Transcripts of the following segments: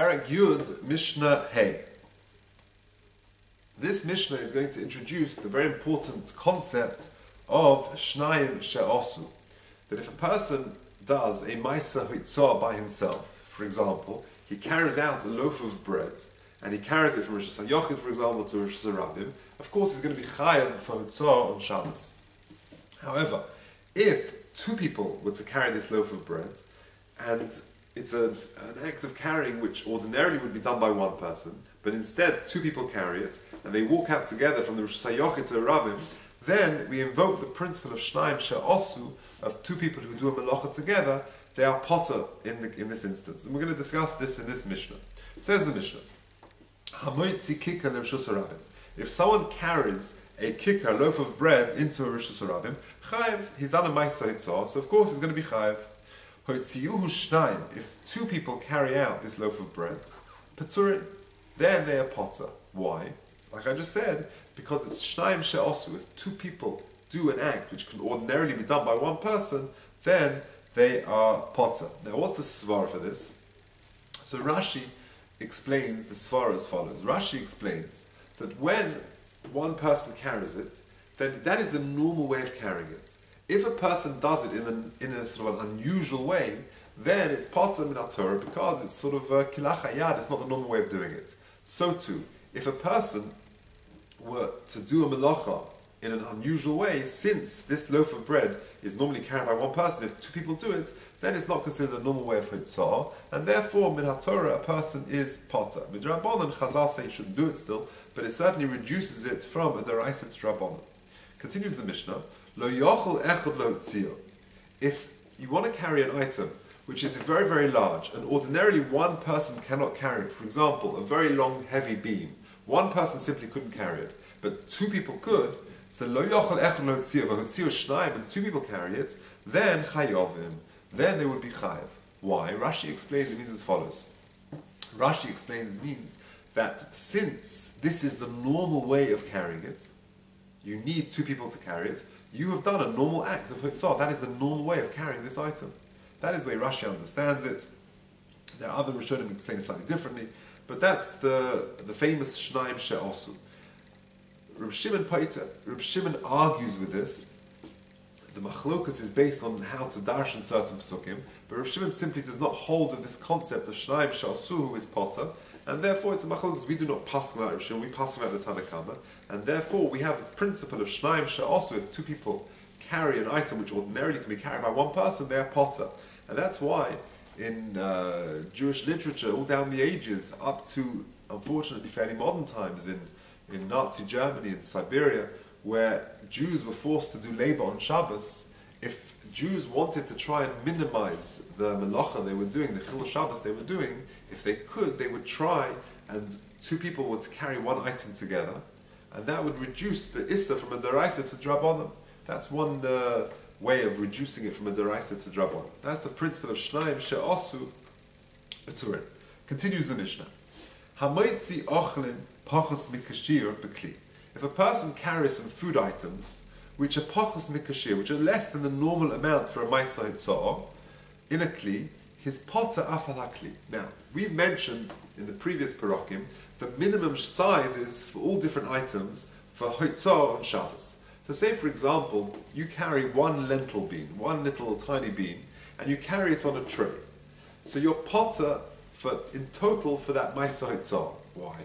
Perek Yud, Mishnah Hey. This Mishnah is going to introduce the very important concept of Shnayim She'osu. That if a person does a Maisa Hitzah by himself, for example, he carries out a loaf of bread, and he carries it from Rosh Hashanah, for example, to Rosh Hashanah, of course he's going to be chayav for Hitzah on Shabbos. However, if two people were to carry this loaf of bread, and it's an act of carrying which ordinarily would be done by one person, but instead two people carry it, and they walk out together from the Rosh Hashanah to the Rabbim, then we invoke the principle of Shnayim She'osu, of two people who do a melacha together. They are potter in this instance. And we're going to discuss this in this Mishnah. It says in the Mishnah, if someone carries a kicker, a loaf of bread, into a Rosh Hashanah, chayiv, he's done a Maisa Hitzah, so of course he's going to be chayiv. If two people carry out this loaf of bread, Peturin, then they are potter. Why? Like I just said, because it's Shnayim She'osu. If two people do an act which can ordinarily be done by one person, then they are potter. Now, what's the svara for this? So Rashi explains the svara as follows. Rashi explains that when one person carries it, then that is the normal way of carrying it. If a person does it in a sort of an unusual way, then it's potter min haTorah because it's sort of kilach hayad. It's not the normal way of doing it. So too, if a person were to do a melacha in an unusual way, since this loaf of bread is normally carried by one person, if two people do it, then it's not considered a normal way of hitzah, and therefore, min haTorah, a person is potter. Midrabanan, Chazal say you shouldn't do it still, but it certainly reduces it from a deraisa to drabanan. Continues the Mishnah, lo yochel echad lo tzio. If you want to carry an item which is very, very large, and ordinarily one person cannot carry it, for example, a very long, heavy beam, one person simply couldn't carry it, but two people could, so lo yochel echad lo tzio, v'hotzio shnayim, and two people carry it, then chayovim, then they would be chayav. Why? Rashi explains it means as follows. Rashi explains it means that since this is the normal way of carrying it, you need two people to carry it, you have done a normal act of hitzah. That is the normal way of carrying this item. That is the way Rashi understands it. There are other Rishonim who explain it slightly differently, but that's the famous Shnayim She'osu. Reb Shimon argues with this. The machlokas is based on how to darshan certain psukim, but Reb Shimon simply does not hold of this concept of Shnayim She'osu, who is potter, and therefore it's a machlokas. We do not pass about Reb Shimon, we pass about the Tanakama, and therefore we have a principle of Shnayim She'osu. If two people carry an item which ordinarily can be carried by one person, they are potter. And that's why in Jewish literature, all down the ages, up to, unfortunately, fairly modern times in Nazi Germany, in Siberia, where Jews were forced to do labor on Shabbos, if Jews wanted to try and minimize the melacha they were doing, the chilul Shabbos they were doing, if they could, they would try, and two people were to carry one item together, and that would reduce the issa from a deraisa to drabanan. That's one way of reducing it from a deraisa to drabanan. That's the principle of Shnayim She'osu Peturin. Continues the Mishnah. Hamoitzi ochlin pachos mikashir bekli. If a person carries some food items which are pachos mikashir, which are less than the normal amount for a maisa hitzah, in a kli, his potter afal hakli. Now, we've mentioned in the previous parokim the minimum sizes for all different items for hitzah on Shabbos. So say, for example, you carry one lentil bean, one little tiny bean, and you carry it on a tray. So your potter in total for that maisa hitzah. Why?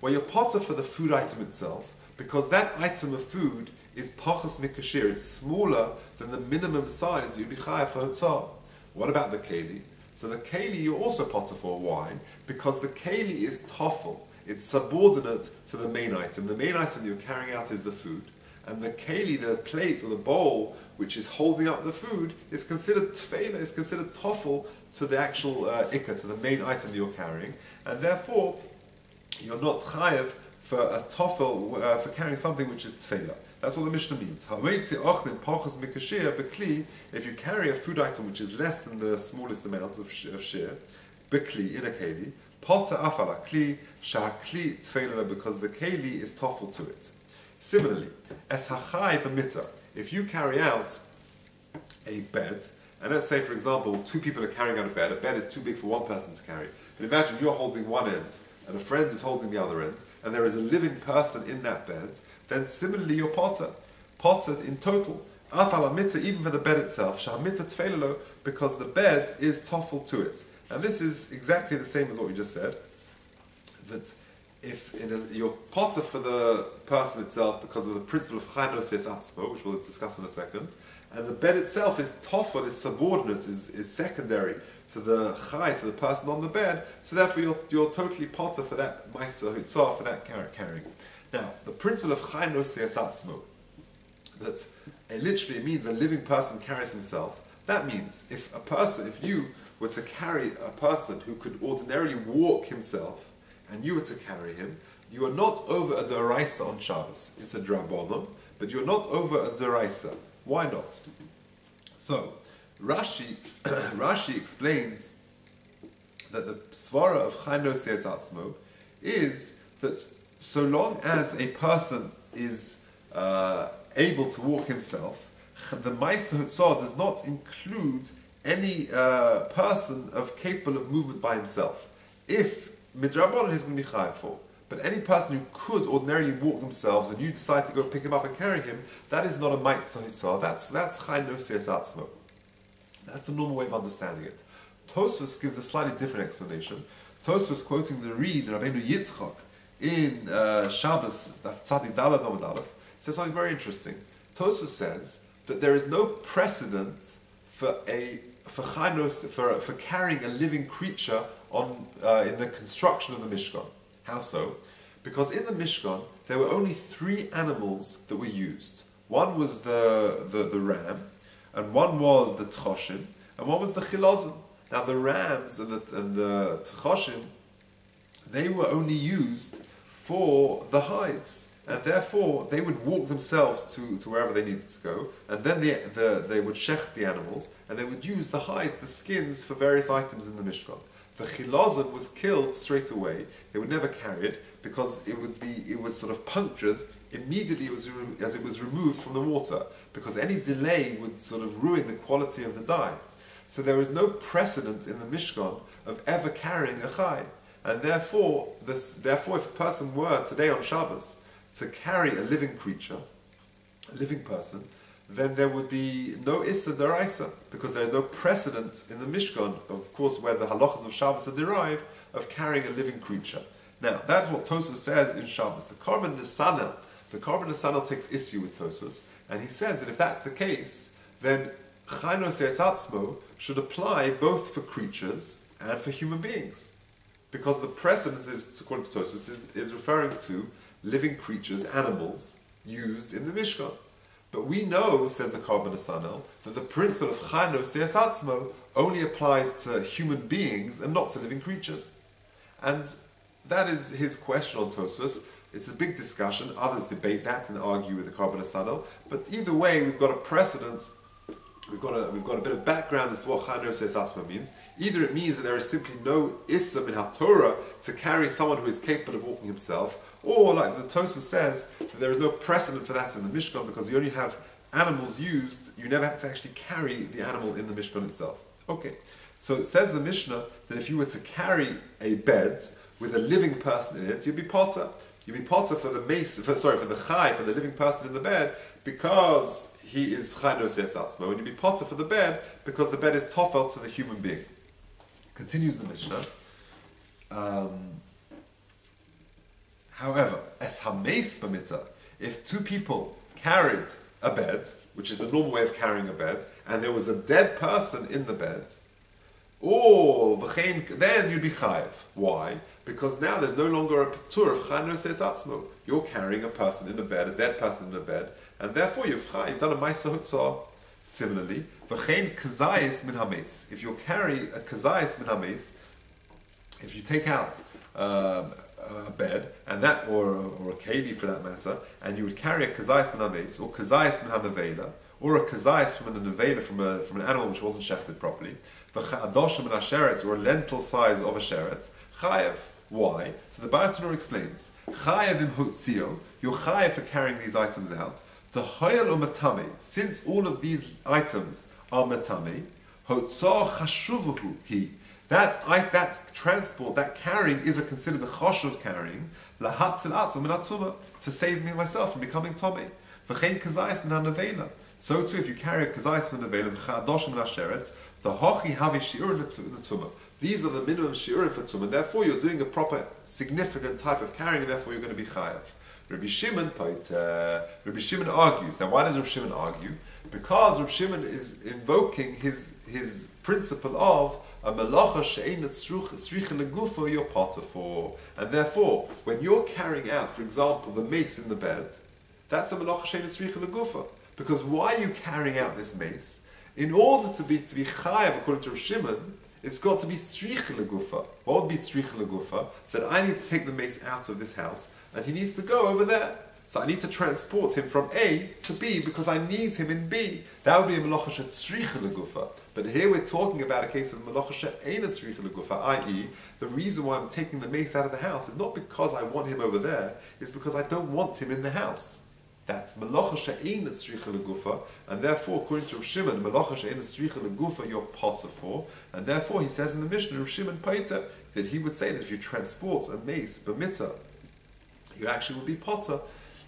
Well, your potter for the food item itself, because that item of food is pachos mikashir, it's smaller than the minimum size that you'd be chayav for hitzah. What about the keli? So the keli you're also potter for. Why? Because the keli is toffel. It's subordinate to the main item. The main item you're carrying out is the food. And the keli, the plate or the bowl, which is holding up the food, is considered tefela, is considered toffel to the actual ikka, to the main item you're carrying. And therefore, you're not chayav for a toffel, for carrying something which is tefela. That's what the Mishnah means. If you carry a food item which is less than the smallest amount of shir, bekli, in a keli, potter afal hakli, shahakli tefela, because the keli is toffel to it. Similarly, as hachai b'mita, if you carry out a bed And let's say, for example, two people are carrying out a bed is too big for one person to carry. But imagine you're holding one end, and a friend is holding the other end, and there is a living person in that bed, then similarly you're potter. Pottered in total. Even for the bed itself, because the bed is toffel to it. And this is exactly the same as what we just said, that if you're potter for the person itself because of the principle of chaynos atzmo, which we'll discuss in a second, and the bed itself is toffel, is subordinate, is secondary to the chay, to the person on the bed, so therefore you're totally potter for that ma'aser hutzah, for that carrying. Now, the principle of chaynos atzmo, that it literally means a living person carries himself. That means if you were to carry a person who could ordinarily walk himself, and you were to carry him, you are not over a deraisa on Shabbos. It's a drabonon, but you're not over a deraisa. Why not? So, Rashi explains that the svara of chaynos atzmo is that so long as a person is able to walk himself, the ma'aser hutzah does not include any person capable of movement by himself. If midrabanan is going to be chayav for, but any person who could ordinarily walk themselves and you decide to go pick him up and carry him, that is not a ma'aser hutzah. That's chaynos atzmo. That's the normal way of understanding it. Tosfos gives a slightly different explanation. Tosfos, quoting the Reed, Rabbeinu Yitzchak, in Shabbos, Tzadi Dalad Amud Aleph, says something very interesting. Tosfos says that there is no precedent for carrying a living creature in the construction of the Mishkan. How so? Because in the Mishkan there were only 3 animals that were used. One was the ram, and one was the tchoshim, and one was the chilazim. Now the rams and the tchoshim, they were only used for the hides, and therefore they would walk themselves to wherever they needed to go, and then they would shech the animals, and they would use the hide, the skins, for various items in the Mishkan. The chilazon was killed straight away. They would never carry it because it was sort of punctured immediately as it was removed from the water, because any delay would sort of ruin the quality of the dye. So there is no precedent in the Mishkan of ever carrying a chai, and therefore if a person were today on Shabbos to carry a living creature, a living person, then there would be no Issa Daraisa, because there is no precedent in the Mishkan, of course, where the halachas of Shabbos are derived, of carrying a living creature. Now, that's what Tosfos says in Shabbos. The Korban Nesanel takes issue with Tosfos, and he says that if that's the case, then chaynos atzmo should apply both for creatures and for human beings. Because the precedent is, according to Tosfos, is referring to living creatures, animals, used in the Mishkan. But we know, says the Korban Nesanel, that the principle of chaynos atzmo only applies to human beings and not to living creatures. And that is his question on Tosfos. It's a big discussion. Others debate that and argue with the Korban Nesanel. But either way, we've got a precedent. We've got a bit of background as to what chaynos atzmo means. Either it means that there is simply no issa in HaTorah to carry someone who is capable of walking himself, or like the Tosfos says, that there is no precedent for that in the Mishkan because you only have animals used. You never have to actually carry the animal in the Mishkan itself. Okay, so it says the Mishnah that if you were to carry a bed with a living person in it, you'd be potter. You'd be potter for the chai, for the living person in the bed, because he is chaynos atzmo, and you'd be potter for the bed because the bed is tofel to the human being. Continues the Mishnah. However, es hameis b'mita, if 2 people carried a bed, which is the normal way of carrying a bed, and there was a dead person in the bed, then you'd be chayiv. Why? Because now there's no longer a patur of chaynos atzmo. You're carrying a person in a bed, a dead person in a bed, and therefore you've done a ma'aser hutzah. Similarly, v'chein kazayis min hameis. If you carry a kazayis min hameis, if you take out a bed and that, or a keli for that matter, and you would carry a kazayis min hameis or kazayis min hanavela, or a kazayis from a nevela from an animal which wasn't shechted properly, v'cha'adosh min hasheretz, or a lentil size of a sheretz, chayev. Why? So the Baratanur explains, chayev im hutzio, you're chayev for carrying these items out. The hoyel or matame, since all of these items are matame, Hotzah chashuvahu he. That transport, that carrying, is considered a chashuv carrying. Lahatzil atzma min hatumah, to save me myself from becoming tomei. V'chein kazayis min hanavela. So too, if you carry a kazayis min hanavela, v'chadosh min hasheretz, the hochi havi shiur l'tumah. These are the minimum shiurim for tumah. Therefore, you're doing a proper, significant type of carrying, and therefore you're going to be chayav. Rabbi Shimon argues. Now, why does Rabbi Shimon argue? Because Rabbi Shimon is invoking his principle of a melacha she'ein tzricha legufa you're potter for. And therefore, when you're carrying out, for example, the mace in the bed, that's a melacha she'ein tzricha legufa. Because why are you carrying out this mace? In order to be chayav, according to Rabbi Shimon, it's got to be tzricha legufa. What would be tzricha legufa? That I need to take the mace out of this house, and he needs to go over there. So I need to transport him from A to B because I need him in B. That would be a melacha she'tzricha legufa. But here we're talking about a case of melacha she'ein tzricha legufa, i.e., the reason why I'm taking the mace out of the house is not because I want him over there, it's because I don't want him in the house. That's melacha she'ein tzricha legufa, and therefore, according to Rav Shimon, melacha she'ein tzricha legufa you're potter for, and therefore he says in the Mishnah, Rav Shimon paita, that he would say that if you transport a mace b'mita, you actually would be potter,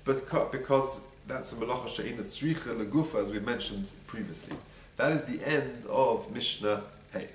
but because that's a melacha she'ein tzricha legufa, as we mentioned previously. That is the end of Mishnah Hey.